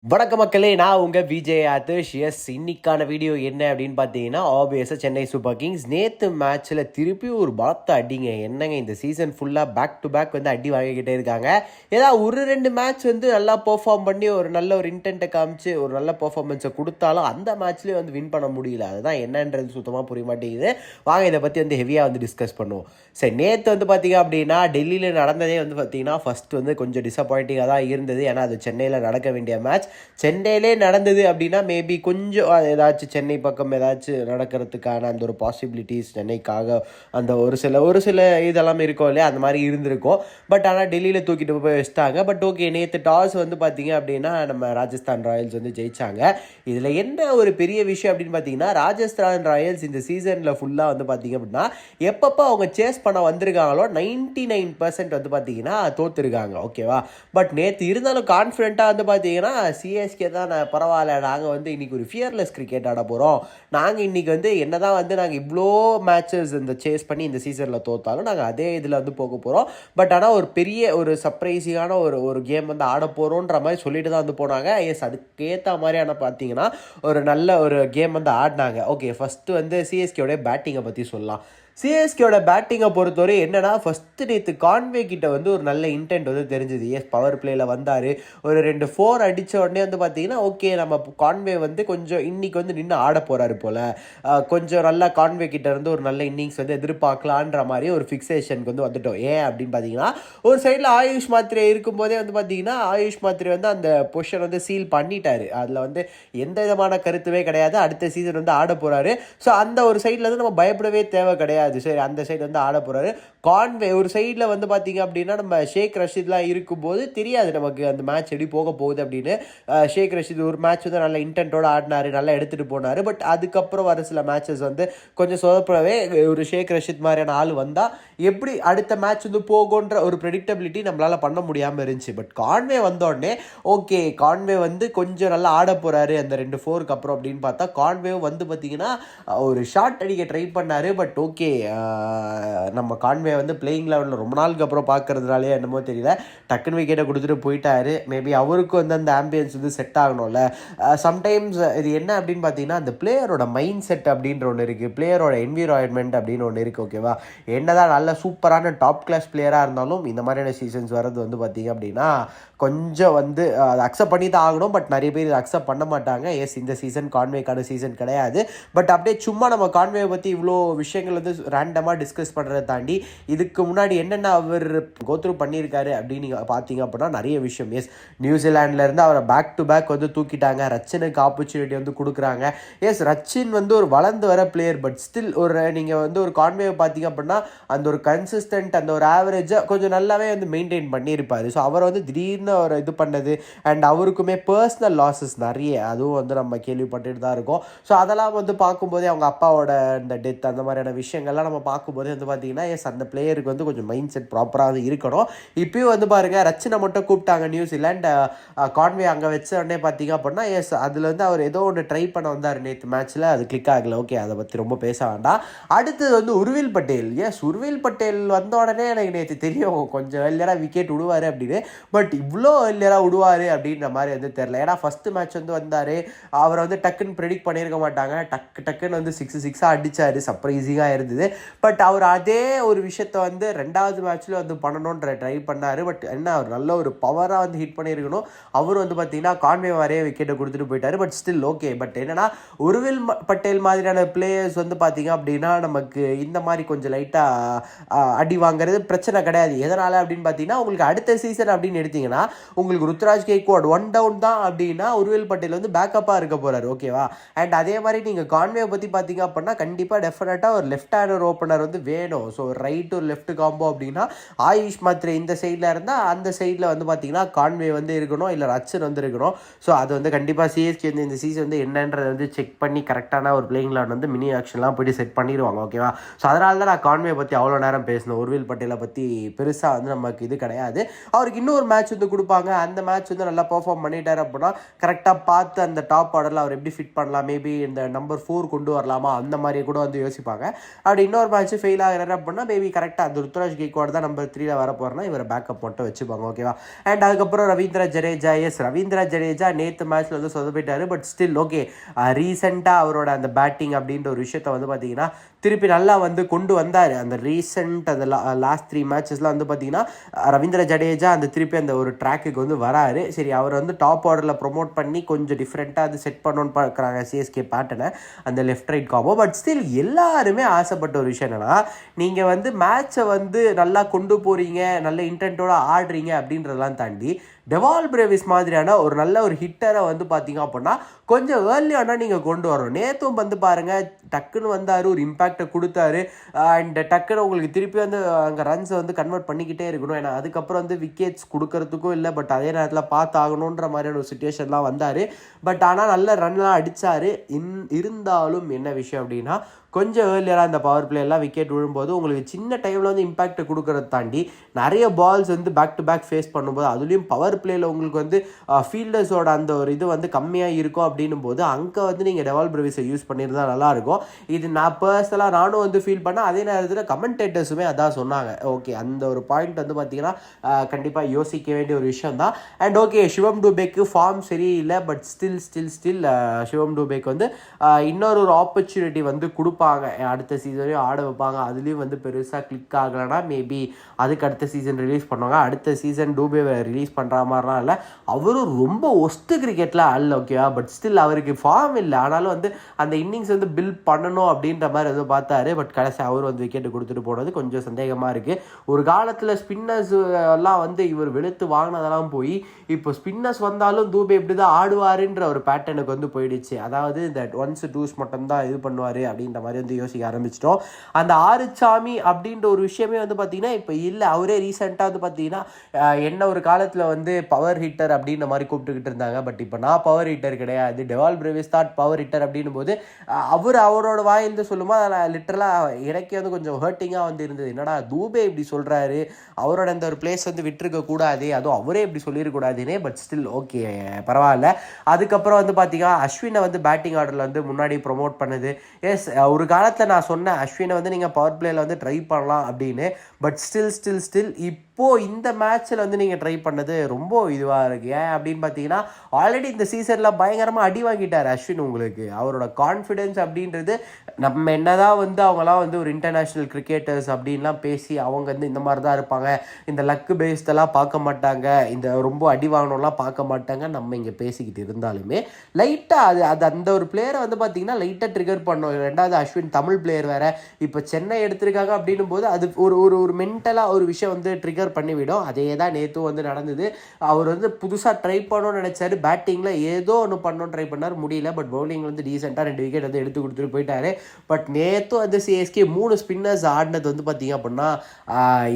வணக்க மக்களே, நான் உங்கள் விஜய் ஆதிஷ். இன்னைக்கான வீடியோ என்ன அப்படின்னு பார்த்தீங்கன்னா, ஆப்வியஸாக சென்னை சூப்பர் கிங்ஸ் நேற்று மேட்ச்சில் திருப்பி ஒரு பலத்த அடிங்க. என்னங்க இந்த சீசன் ஃபுல்லாக பேக் டு பேக் வந்து அடி வாங்கிக்கிட்டே இருக்காங்க. ஏதாவது ஒரு ரெண்டு மேட்ச் வந்து நல்லா பெர்ஃபார்ம் பண்ணி ஒரு நல்ல ஒரு இன்டென்ட்டை காமிச்சு ஒரு நல்ல பெர்ஃபார்மன்ஸை கொடுத்தாலும் அந்த மேட்ச்லேயே வந்து வின் பண்ண முடியல. அதுதான் என்னன்றது சுத்தமாக புரிய மாட்டேங்குது. வாங்க இதை பற்றி வந்து ஹெவியாக வந்து டிஸ்கஸ் பண்ணுவோம். சரி, நேற்று வந்து பார்த்தீங்க அப்படின்னா டெல்லியில் நடந்ததே வந்து பார்த்தீங்கன்னா ஃபஸ்ட் வந்து கொஞ்சம் டிசப்பாயிண்டிங்காக தான் இருந்தது. ஏன்னா அது சென்னையில் நடக்க வேண்டிய மேட்ச். சென்னையிலே நடந்தது அப்படின்னா மேபி கொஞ்சம் ஏதாச்சும் சென்னை பக்கம் ஏதாச்சும் நடக்கிறதுக்கான அந்த ஒரு பாசிபிலிட்டிஸ் சென்னைக்காக அந்த ஒரு சில இதெல்லாம் இருக்கும் இல்லையா, அந்த மாதிரி இருந்திருக்கும். பட் ஆனால் டெல்லியில் தூக்கிட்டு போய் வச்சிட்டாங்க. பட் ஓகே, நேற்று டாஸ் வந்து பார்த்தீங்க அப்படின்னா நம்ம ராஜஸ்தான் ராயல்ஸ் வந்து ஜெயிச்சாங்க. இதில் என்ன ஒரு பெரிய விஷயம் அப்படின்னு பார்த்தீங்கன்னா, ராஜஸ்தான் ராயல்ஸ் இந்த சீசனில் ஃபுல்லாக வந்து பார்த்தீங்க அப்படின்னா எப்பப்போ அவங்க சேஸ் பண்ண வந்திருக்காங்களோ 99% வந்து பார்த்தீங்கன்னா தோத்துருக்காங்க. ஓகேவா? பட் நேற்று இருந்தாலும் கான்ஃபிடென்ட்டாக வந்து பார்த்தீங்கன்னா சிஎஸ்கே தான் பரவாயில்ல, நாங்கள் வந்து இன்றைக்கி ஒரு ஃபியர்லெஸ் கிரிக்கெட் ஆட போகிறோம். நாங்கள் இன்றைக்கி வந்து என்ன தான் வந்து நாங்கள் இவ்வளோ மேட்சஸ் இந்த சேஸ் பண்ணி இந்த சீசனில் தோற்றாலும் நாங்கள் அதே இதில் வந்து போக போகிறோம். பட் ஆனால் ஒரு பெரிய ஒரு சர்ப்ரைஸிங்கான ஒரு கேம் வந்து ஆட போகிறோன்ற மாதிரி சொல்லிட்டு தான் வந்து போனாங்க. எஸ், அதுக்கேற்ற மாதிரியான பார்த்தீங்கன்னா ஒரு நல்ல ஒரு கேம் வந்து ஆடினாங்க. ஓகே, ஃபஸ்ட்டு வந்து சிஎஸ்கேயோடைய பேட்டிங்கை பற்றி சொல்லலாம். சிஎஸ்கேயோட பேட்டிங்கை பொறுத்தவரை என்னன்னா, ஃபஸ்ட்டு நேற்று கான்வே கிட்ட வந்து ஒரு நல்ல இன்டென்ட் வந்து தெரிஞ்சுது. எஸ், பவர் பிளேயில் வந்தார், ஒரு 2 4 அடித்த உடனே வந்து பார்த்தீங்கன்னா ஓகே, நம்ம கான்வே வந்து கொஞ்சம் இன்னைக்கு வந்து நின்று ஆட போகிறாரு போல், கொஞ்சம் நல்லா கான்வே கிட்ட இருந்து ஒரு நல்ல இன்னிங்ஸ் வந்து எதிர்பார்க்கலான்ற மாதிரி ஒரு ஃபிக்ஸேஷனுக்கு வந்து வந்துட்டோம். ஏன் அப்படின்னு பார்த்தீங்கன்னா, ஒரு சைடில் ஆயுஷ் மாத்திரை இருக்கும்போதே வந்து பார்த்தீங்கன்னா ஆயுஷ் மாத்திரை வந்து அந்த பொசிஷன் வந்து சீல் பண்ணிட்டாரு. அதில் வந்து எந்த விதமான கருத்துவே கிடையாது. அடுத்த சீசன் வந்து ஆட போகிறாரு. ஸோ அந்த ஒரு சைடில் வந்து நம்ம பயப்படவே தேவை கிடையாது. சரி, அந்த சைடு வந்து ஆட போகிறாரு. கான்வே ஒரு சைடில் வந்து பார்த்தீங்க அப்படின்னா நம்ம ஷேக் ரஷீத்லாம் இருக்கும்போது தெரியாது நமக்கு அந்த மேட்ச் எப்படி போக போகுது அப்படின்னு. ஷேக் ரஷீத் ஒரு மேட்ச் வந்து நல்ல இன்டென்ட்டோட ஆடினார், நல்லா எடுத்துகிட்டு போனார். பட் அதுக்கப்புறம் வர சில மேட்சஸ் வந்து கொஞ்சம் சொதப்பவே ஒரு ஷேக் ரஷீத் மாதிரியான ஆள் வந்தால் எப்படி அடுத்த மேட்ச் வந்து போகுன்ற ஒரு ப்ரெடிக்டபிலிட்டி நம்மளால் பண்ண முடியாமல் இருந்துச்சு. பட் கான்வே வந்தோடனே ஓகே, கான்வே வந்து கொஞ்சம் நல்லா ஆட போகிறாரு அந்த 2 4க்கு அப்புறம் அப்படின்னு பார்த்தா கான்வே வந்து பார்த்தீங்கன்னா ஒரு ஷார்ட் அடிக்க ட்ரை பண்ணார். பட் ஓகே, நம்ம கான்வே வந்து பிளேயிங் லெவலில் ரொம்ப நாளுக்கு அப்புறம் பார்க்கறதுனாலே என்னமோ தெரியல, டக்குன்னு விக்கெட்டை கொடுத்துட்டு போயிட்டாரு. மேபி அவருக்கும் வந்து அந்த ஆம்பியன்ஸ் வந்து செட் ஆகணும்ல. சம்டைம்ஸ் இது என்ன அப்படின்னு பார்த்தீங்கன்னா, அந்த பிளேயரோட மைண்ட் செட் அப்படின்ற ஒன்று இருக்குது, பிளேயரோட என்விரான்மெண்ட் அப்படின்னு ஒன்று இருக்குது. ஓகேவா? என்னதான் நல்ல சூப்பரான டாப் கிளாஸ் பிளேயராக இருந்தாலும் இந்த மாதிரியான சீசன்ஸ் வர்றது வந்து பார்த்தீங்க அப்படின்னா கொஞ்சம் வந்து அதை அக்செப்ட் பண்ணி தான் ஆகணும். பட் நிறைய பேர் இதை அக்செப்ட் பண்ண மாட்டாங்க. எஸ், இந்த சீசன் கான்வேக்கான சீசன் கிடையாது. பட் அப்படியே சும்மா நம்ம கான்வேவை பற்றி இவ்வளோ விஷயங்கள் வந்து ரேண்டமாக டிஸ்கஸ் பண்ணுறதை தாண்டி இதுக்கு முன்னாடி என்னென்ன அவர் கோத்ரூ பண்ணியிருக்காரு அப்படின்னு நீங்கள் பார்த்தீங்க அப்படின்னா நிறைய விஷயம். எஸ், நியூசிலாண்ட்லேருந்து அவரை பேக் டு பேக் வந்து தூக்கிட்டாங்க. ரச்சினுக்கு ஆப்பர்ச்சுனிட்டி வந்து கொடுக்குறாங்க. எஸ், ரச்சின் வந்து ஒரு வளர்ந்து வர பிளேயர். பட் ஸ்டில் ஒரு நீங்கள் வந்து ஒரு கான்வேவை பார்த்தீங்க அப்படின்னா அந்த ஒரு கன்சிஸ்டன்ட் அந்த ஒரு ஆவரேஜை கொஞ்சம் நல்லாவே வந்து மெயின்டைன் பண்ணியிருப்பார். ஸோ அவரை வந்து திடீர்னு அவர் இது பண்ணது அண்ட் அவருக்குமே பர்சனல் லாஸஸ் நிறைய அதுவும் வந்து நம்ம கேள்விப்பட்டுட்டு தான் இருக்கோம். ஸோ அதெல்லாம் வந்து பார்க்கும்போதே அவங்க அப்பாவோட இந்த டெத் அந்த மாதிரியான விஷயங்கள்லாம் நம்ம பார்க்கும்போதே வந்து பார்த்தீங்கன்னா எஸ், அந்த பிளேயருக்கு வந்து கொஞ்சம் மைண்ட் செட் ப்ராப்பராக இருக்கணும். இப்பயும் வந்து பாருங்கள், ரச்சினை மட்டும் கூப்பிட்டாங்க நியூசிலாண்ட், கான்வே அங்கே வச்ச உடனே பார்த்தீங்க அப்படின்னா எஸ், அதில் வந்து அவர் ஏதோ ஒன்று ட்ரை பண்ண வந்தார் நேற்று மேட்ச்சில், அது கிளிக் ஆகலை. ஓகே, அதை பற்றி ரொம்ப பேச வேண்டாம். அடுத்தது வந்து உர்வில் பட்டேல். எஸ், உர்வில் பட்டேல் வந்த உடனே எனக்கு நேற்று தெரியும் கொஞ்சம் எல்லோரா விக்கெட் விடுவார் அப்படின்னு. பட் இவ்வளோ எல்லோரா விடுவார் அப்படின்ற மாதிரி வந்து தெரில. ஏன்னா ஃபஸ்ட்டு மேட்ச் வந்து வந்தார், அவரை வந்து டக்குன்னு ப்ரெடிக்ட் பண்ணியிருக்க மாட்டாங்க. டக்குன்னு வந்து 6 அடித்தார், சர்ப்ரைசிங்காக இருந்தது. பட் அவர் அதே ஒரு விஷயத்தை வந்து 2வது மேட்ச்சில் வந்து பண்ணணுன்ற ட்ரை பண்ணார். பட் என்ன, அவர் நல்ல ஒரு பவராக வந்து ஹிட் பண்ணியிருக்கணும். அவர் வந்து பார்த்தீங்கன்னா கான்வே வரைய விக்கெட்டை கொடுத்துட்டு போயிட்டார். But still okay. பட் என்னன்னா, உர்வில் பட்டேல் மாதிரியான பிளேயர்ஸ் வந்து பார்த்தீங்க அப்படின்னா நமக்கு இந்த மாதிரி கொஞ்சம் லைட்டாக அடி வாங்குறது பிரச்சனை கிடையாது. எதனால் அப்படின்னு பார்த்தீங்கன்னா, உங்களுக்கு அடுத்த சீசன் அப்படின்னு எடுத்தீங்கன்னா உங்களுக்கு ருத்ராஜ் கெய்க்வாட் 1 டவுன் தான் அப்படின்னா உர்வில் பட்டேல் வந்து பேக்கப்பாக இருக்க போகிறார். ஓகேவா? அண்ட் அதே மாதிரி நீங்கள் கான்வே பற்றி பார்த்தீங்க அப்படின்னா கண்டிப்பாக டெஃபினட்டாக ஒரு லெஃப்ட் ஹேண்டர் ஓப்பனர் வந்து வேணும். ஸோ ரைட் ஒரு லெஃப்ட் காம்போ அப்படின்னா ஆயுஷ் மாத்திரை இந்த சைடில் இருந்தால் அந்த சைடில் வந்து பார்த்தீங்கன்னா கான்வே வந்து இருக்கணும், இல்லை ரச்சன் வந்து இருக்கணும். ஸோ அது வந்து கண்டிப்பாக சிஎஸ்கே வந்து இந்த சீசன் வந்து என்னன்றதை வந்து செக் பண்ணி கரெக்டான ஒரு பிளேயிங் லான் வந்து மினி ஆக்ஷன்லாம் போய்ட்டு செட் பண்ணிடுவாங்க. ஓகேவா? ஸோ அதனால தான் நான் கான்வே பற்றி அவ்வளோ நேரம் பேசணும். உர்வில் பட்டேலை பற்றி பெருசாக வந்து நமக்கு இது கிடையாது. அவருக்கு இன்னொரு மேட்ச் வந்து கொடுப்பாங்க. அந்த மேட்ச் வந்து நல்லா பெர்ஃபார்ம் பண்ணிட்டார் அப்படின்னா கரெக்டாக பார்த்து அந்த டாப் ஆர்டரில் அவர் எப்படி ஃபிட் பண்ணலாம், மேபி இந்த நம்பர் 4 கொண்டு வரலாமா அந்த மாதிரி கூட வந்து யோசிப்பாங்க. அப்படி இன்னொரு மேட்ச் ஃபெயில் ஆகிறாரு அப்படின்னா மேபி கரெக்டாக அந்த ருத்ராஜ் கெய்க்வாட் தான் நம்பர் 3 வர போகிறேன்னா இவரை பேக்கப் மட்டும் வச்சுப்பாங்க. ஓகேவா. அண்ட் அதுக்கப்புறம் ரவீந்திர ஜடேஜா நேற்று மேட்ச்சில் வந்து சொதப்பிட்டாரு. பட் ஸ்டில் ஓகே, ரீசெண்டாக அவரோட அந்த பேட்டிங் அப்படின்ற ஒரு விஷயத்தை வந்து பார்த்தீங்கன்னா திருப்பி நல்லா வந்து கொண்டு வந்தார். அந்த ரீசெண்ட் அந்த லாஸ்ட் 3 மேட்சஸ்லாம் வந்து பார்த்தீங்கன்னா ரவீந்திர ஜடேஜா அந்த திருப்பி அந்த ஒரு ட்ராக்குக்கு வந்து வராரு. சரி, அவர் வந்து டாப் ஆர்டரில் ப்ரொமோட் பண்ணி கொஞ்சம் டிஃப்ரெண்ட்டாக அது செட் பண்ணணும்னு பார்க்குறாங்க சிஎஸ்கே பேட்டர்னை, அந்த left right combo. But still எல்லாருமே ஆசைப்பட்ட ஒரு விஷயம் என்னன்னா, நீங்கள் வந்து மேட்சை வந்து நல்லா கொண்டு போகிறீங்க, நல்ல இன்டென்ட்டோட ஆடுறீங்க அப்படின்றதெல்லாம் தாண்டி டெவால் பிரேவிஸ் மாதிரியான ஒரு நல்ல ஒரு ஹிட்டரை வந்து பார்த்தீங்க அப்படின்னா கொஞ்சம் ஏர்லியான நீங்கள் கொண்டு வரணும். நேற்றும் வந்து பாருங்கள், டக்குன்னு வந்தார், ஒரு இம்பேக்டை கொடுத்தாரு. அண்ட் டக்குன்னு உங்களுக்கு திருப்பி வந்து அங்கே ரன்ஸை வந்து கன்வெர்ட் பண்ணிக்கிட்டே இருக்கணும். ஏன்னா அதுக்கப்புறம் வந்து விக்கெட்ஸ் கொடுக்கறதுக்கும் இல்லை, பட் அதே நேரத்தில் பார்த்து ஆகணுன்ற மாதிரியான ஒரு சுச்சுவேஷன்லாம் வந்தார். பட் ஆனால் நல்ல ரன்லாம் அடித்தார். இருந்தாலும் என்ன விஷயம் அப்படின்னா கொஞ்சம் ஏர்லியராக அந்த பவர் பிளேயெல்லாம் விக்கெட் விழும்போது உங்களுக்கு சின்ன டைமில் வந்து இம்பாக்ட் கொடுக்கறத தாண்டி நிறைய பால்ஸ் வந்து பேக் டு பேக் ஃபேஸ் பண்ணும்போது, அதுலேயும் பவர் பிளேயில் உங்களுக்கு வந்து ஃபீல்டர்ஸோட அந்த ஒரு இது வந்து கம்மியாக இருக்கும் அப்படின்னும் போது அங்கே வந்து நீங்கள் டெவால் பிரேவிஸை யூஸ் பண்ணியிருந்தா நல்லாயிருக்கும். இது நான் பர்சனலாக நானும் வந்து ஃபீல் பண்ணேன். அதே நேரத்தில் கமெண்டேட்டர்ஸுமே அதான் சொன்னாங்க. ஓகே, அந்த ஒரு பாயிண்ட் வந்து பார்த்தீங்கன்னா கண்டிப்பாக யோசிக்க வேண்டிய ஒரு விஷயம் தான். அண்ட் ஓகே, சிவம் டூபேக்கு ஃபார்ம் சரியில்லை. பட் ஸ்டில் சிவம் டூபேக்கு வந்து இன்னொரு ஆப்பர்ச்சுனிட்டி வந்து கொடுப்பாங்க. அடுத்த சீசனையும் ஆட வைப்பாங்க. அதுலேயும் வந்து பெருசாக கிளிக் ஆகலைன்னா மேபி அதுக்கு அடுத்த சீசன் ரிலீஸ் பண்ணுவாங்க. அடுத்த சீசன் டூபேவை ரிலீஸ் பண்ணுற மாதிரிலாம் இல்லை. அவரும் ரொம்ப ஒஸ்ட்டு கிரிக்கெட்டில் ஆடல. ஓகேவா. பட் ஸ்டில் அவருக்கு ஃபார்ம் இல்லை. ஆனாலும் வந்து அந்த இன்னிங்ஸ் வந்து பில்ட் பண்ணணும் அப்படின்ற மாதிரி வந்து பார்த்தாரு. பட் கடைசி அவர் வந்து விக்கெட்டு கொடுத்துட்டு போனது கொஞ்சம் சந்தேகமாக இருக்குது. ஒரு காலத்தில் ஸ்பின்னர்ஸ் எல்லாம் வந்து இவர் வெளுத்து வாங்கினதெல்லாம் போய் இப்போ ஸ்பின்னர்ஸ் வந்தாலும் தூபே இப்படி தான் ஆடுவாருன்ற ஒரு பேட்டர்னுக்கு வந்து போயிடுச்சு. அதாவது இந்த 1s 2s மட்டும்தான் இது பண்ணுவார் அப்படின்ற மாதிரி வந்து யோசிக்க ஆரம்பிச்சிட்டோம். அந்த ஆறுச்சாமி அப்படின்ற ஒரு விஷயமே வந்து பார்த்தீங்கன்னா இப்போ இல்லை. அவரே ரீசெண்டாக வந்து பார்த்தீங்கன்னா என்ன ஒரு காலத்தில் வந்து பவர் ஹிட்டர் அப்படின்ற மாதிரி கூப்பிட்டுக்கிட்டு இருந்தாங்க. பட் இப்போ நான் பவர் ஹிட்டர் கிடையாது, டெவால் பிரேவிஸ் தான் பவர் ஹிட்டர் அப்படின்னும் போது அவரோட வாயிலிருந்து சொல்லும்போது அதில் லிட்டரலாக இறக்கி வந்து கொஞ்சம் ஹர்ட்டிங்காக வந்து இருந்தது. என்னடா தூபே இப்படி சொல்கிறாரு, அவரோட அந்த ஒரு பிளேஸ் வந்து விட்டுருக்க கூடாது, அதுவும் அவரே இப்படி சொல்லிடக்கூடாதுன்னே. பட் ஸ்டில் ஓகே, பரவாயில்ல. அதுக்கப்புறம் வந்து பார்த்தீங்கன்னா அஸ்வினை வந்து பேட்டிங் ஆர்டரில் வந்து முன்னாடி ப்ரொமோட் பண்ணுது. எஸ், ஒரு காலத்தில் நான் சொன்னேன் அஸ்வினை வந்து நீங்கள் பவர் பிளேயில் வந்து ட்ரை பண்ணலாம் அப்படின்னு. பட் ஸ்டில் இப்போது இந்த மேட்ச்சில் வந்து நீங்கள் ட்ரை பண்ணது ரொம்ப இதுவாக இருக்குது. ஏன் அப்படின்னு பார்த்தீங்கன்னா ஆல்ரெடி இந்த சீசனில் பயங்கரமாக அடி வாங்கிட்டார் அஸ்வின். உங்களுக்கு அவரோட கான்ஃபிடென்ஸ் அப்படின்றது நம்ம என்னதான் வந்து அவங்களாம் வந்து ஒரு இன்டர்நேஷ்னல் கிரிக்கெட்டர்ஸ் அப்படின்லாம் பேசி அவங்க வந்து இந்த மாதிரி தான் இருப்பாங்க, இந்த லக்கு பேஸ்டெல்லாம் பார்க்க மாட்டாங்க, இந்த ரொம்ப அடி வாங்கணும்லாம் பார்க்க மாட்டாங்க நம்ம இங்கே பேசிக்கிட்டு இருந்தாலுமே லைட்டாக அது அந்த ஒரு பிளேயரை வந்து பார்த்தீங்கன்னா லைட்டாக ட்ரிகர் பண்ணோம். ரெண்டாவது அஸ்வின் தமிழ் பிளேயர் வேறு, இப்போ சென்னை எடுத்திருக்காங்க அப்படின்னும் போது அது ஒரு மென்டலாக ஒரு விஷயம் வந்து ட்ரிகர் பண்ணிவிடும். அதே தான் நேற்றும் வந்து நடந்தது. அவர் வந்து புதுசாக ட்ரை பண்ணணும்னு நினச்சாரு. பேட்டிங்கில் ஏதோ ஒன்று பண்ணணும்னு ட்ரை பண்ணார், முடியல. பட் பவுலிங் வந்து டீசெண்டாக 2 விக்கெட் வந்து எடுத்து கொடுத்துட்டு போயிட்டாரு. பட் நேற்றும் வந்து சிஎஸ்கே 3 ஸ்பின்னர்ஸ் ஆடினது வந்து பார்த்தீங்க அப்படின்னா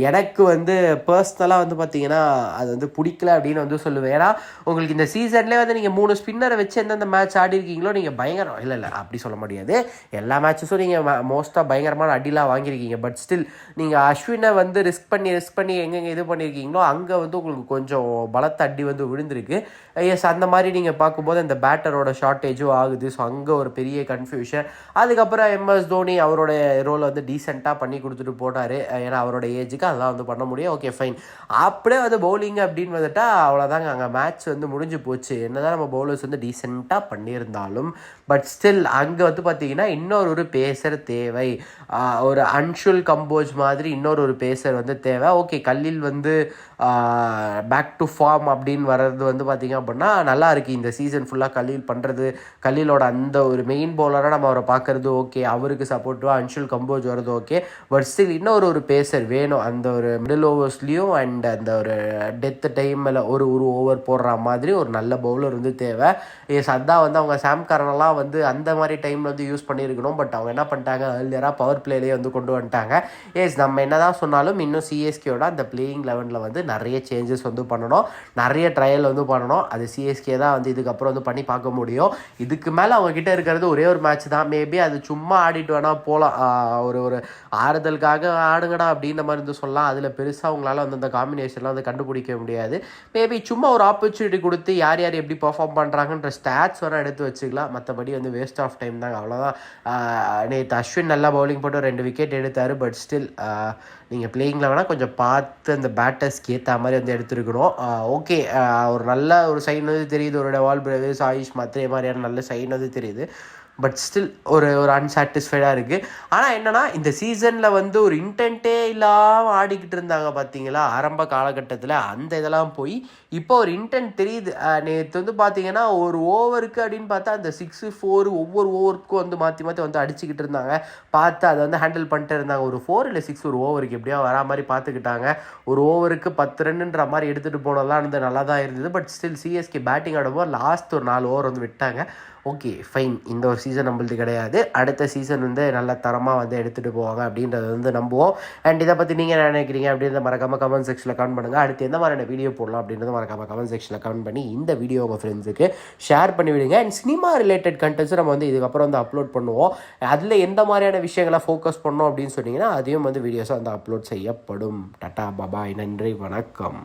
எனக்கு வந்து பர்சனலாக வந்து பார்த்தீங்கன்னா அது வந்து பிடிக்கல அப்படின்னு வந்து சொல்லுவேன். ஏன்னா உங்களுக்கு இந்த சீசன்லேயே வந்து நீங்கள் 3 ஸ்பின்னரை வச்சு எந்தெந்த மேட்ச் ஆடி இருக்கீங்களோ நீங்கள் பயங்கரம் இல்லை அப்படி சொல்ல முடியாது. எல்லா மேட்சஸும் நீங்கள் மோஸ்ட்டாக பயங்கரமான அடிலாம் வாங்கியிருக்கீங்க. பட் ஸ்டில் நீங்கள் அஸ்வினை வந்து ரிஸ்க் பண்ணி எங்கெங்கே இது பண்ணியிருக்கீங்களோ அங்கே வந்து உங்களுக்கு கொஞ்சம் பலத்த அடி வந்து விழுந்திருக்கு. எஸ், அந்த மாதிரி நீங்கள் பார்க்கும்போது அந்த பேட்டரோட ஷார்ட்டேஜும் ஆகுது. ஸோ அங்கே ஒரு பெரிய கன்ஃபியூஷன். அதுக்கப்புறம் MS தோனி அவரோட ரோலை வந்து டீசெண்டாக பண்ணி கொடுத்துட்டு போனார். ஏன்னா அவரோட ஏஜுக்கு அதெல்லாம் வந்து பண்ண முடியும். Okay fine. அப்படியே வந்து பவுலிங் அப்படின்னு வந்துட்டா அவ்வளோதாங்க, அங்கே மேட்ச் வந்து முடிஞ்சு போச்சு. என்னதான் நம்ம பவுலர்ஸ் வந்து டீசெண்டாக பண்ணியிருந்தாலும் பட் ஸ்டில் அங்கே வந்து பார்த்தீங்கன்னா இன்னொரு பேசர் தேவை. ஒரு அன்ஷுல் கம்போஜ் மாதிரி இன்னொரு பேசர் வந்து தேவை. ஓகே, கல்லில் வந்து பேக் டு ஃபார்ம் அப்படின்னு வர்றது வந்து பார்த்திங்க அப்படின்னா நல்லா இருக்குது. இந்த சீசன் ஃபுல்லாக கலீல் பண்ணுறது, கலீலோட அந்த ஒரு மெயின் பவுலராக நம்ம அவரை பார்க்குறது ஓகே, அவருக்கு சப்போர்ட்டிவாக அன்ஷுல் கம்போஜ் வர்றது ஓகே. பட் ஸ்டில் இன்னொரு பேசர் வேணும் அந்த ஒரு மிடில் ஓவர்ஸ்லேயும் அண்ட் அந்த ஒரு டெத் டைமில் ஒரு ஓவர் போடுற மாதிரி ஒரு நல்ல பவுலர் வந்து தேவை. எஸ், அதான் வந்து அவங்க சாம் கரனெல்லாம் வந்து அந்த மாதிரி டைமில் வந்து யூஸ் பண்ணியிருக்கணும். பட் அவங்க என்ன பண்ணிட்டாங்க, ஏர்லியராக பவர் பிளேலேயே வந்து கொண்டு வந்துட்டாங்க. எஸ், நம்ம என்ன தான் சொன்னாலும் இன்னும் சிஎஸ்கேயோட அந்த பிளேயிங் லெவனில் வந்து நிறைய சேஞ்சஸ் வந்து பண்ணணும், நிறைய ட்ரையல் வந்து பண்ணணும். அது சிஎஸ்கே தான் வந்து இதுக்கப்புறம் வந்து பண்ணி பார்க்க முடியும். இதுக்கு மேலே அவங்கக்கிட்ட இருக்கிறது ஒரே ஒரு மேட்ச் தான். மேபி அது சும்மா ஆடிட்டு வேணால் போகலாம், ஒரு ஆறுதலுக்காக ஆடுங்கடா அப்படின்ற மாதிரி வந்து சொல்லலாம். அதில் பெருசாக அவங்களால வந்து அந்த காம்பினேஷன்லாம் வந்து கண்டுபிடிக்க முடியாது. மேபி சும்மா ஒரு ஆப்பர்ச்சுனிட்டி கொடுத்து யார் யார் எப்படி பர்ஃபார்ம் பண்ணுறாங்கன்ற ஸ்டாட்ஸ் வேணால் எடுத்து வச்சுக்கலாம். மற்றபடி வந்து வேஸ்ட் ஆஃப் டைம் தாங்க, அவ்வளோதான். நேற்று அஸ்வின் நல்லா பவுலிங் போட்டு 2 விக்கெட் எடுத்தார். பட் ஸ்டில் நீங்கள் பிளேயிங்கில் வேணால் கொஞ்சம் பார்த்து அந்த பேட்டர்ஸ்க்கு ஏற்ற மாதிரி வந்து எடுத்துருக்கணும். ஓகே, ஒரு நல்ல ஒரு சைன் வந்து தெரியுது, ஒரு டெவால் பிரேவிஸ், ஆயுஷ் மத்ரே மாதிரியான நல்ல சைன் வந்து தெரியுது. பட் ஸ்டில் ஒரு அன்சாட்டிஸ்ஃபைடாக இருக்குது. ஆனால் என்னென்னா இந்த சீசனில் வந்து ஒரு இன்டென்ட்டே இல்லாமல் ஆடிக்கிட்டு இருந்தாங்க பார்த்தீங்களா ஆரம்ப காலகட்டத்தில், அந்த இதெல்லாம் போய் இப்போ ஒரு இன்டென்ட் தெரியுது. நேற்று வந்து பார்த்தீங்கன்னா ஒரு ஓவருக்கு அப்படின்னு பார்த்தா அந்த 6, 4 ஒவ்வொரு ஓவருக்கும் வந்து மாற்றி மாற்றி வந்து அடிச்சுக்கிட்டு இருந்தாங்க. பார்த்து அதை வந்து ஹேண்டில் பண்ணிட்டு இருந்தாங்க. ஒரு 4 இல்லை 6 ஒரு ஓவருக்கு எப்படியோ வரா மாதிரி பார்த்துக்கிட்டாங்க. ஒரு ஓவருக்கு 10 ரன்னுன்ற மாதிரி எடுத்துகிட்டு போனதெல்லாம் வந்து நல்லா தான் இருந்தது. பட் ஸ்டில் சிஎஸ்கே பேட்டிங் ஆடும்போது லாஸ்ட் ஒரு 4 ஓவர் வந்து விட்டாங்க. ஓகே ஃபைன், இந்த ஒரு சீசன் நம்மளுக்கு கிடையாது, அடுத்த சீசன் வந்து நல்ல தரமாக வந்து எடுத்துகிட்டு போவாங்க அப்படின்றத வந்து நம்புவோம். அண்ட் இதை பற்றி நீங்கள் என்ன நினைக்கிறீங்க அப்படின்றத மறக்காமல் கமெண்ட் செக்ஷனில் கமெண்ட் பண்ணுங்கள். அடுத்து எந்த மாதிரியான வீடியோ போடலாம் அப்படின்றத மறக்காமல் கமெண்ட் செக்ஷனில் கமெண்ட் பண்ணி இந்த வீடியோ உங்கள் ஃப்ரெண்ட்ஸுக்கு ஷேர் பண்ணி விடுங்க. அண்ட் சினிமா ரிலேட்டட் கண்டென்ட்ஸும் நம்ம வந்து இதுக்கப்புறம் வந்து அப்லோட் பண்ணுவோம். அதில் எந்த மாதிரியான விஷயங்களை ஃபோக்கஸ் பண்ணோம் அப்படின்னு சொன்னீங்கன்னா அதையும் வந்து வீடியோஸாக வந்து அப்லோட் செய்யப்படும். டாடா பாபாய், நன்றி, வணக்கம்.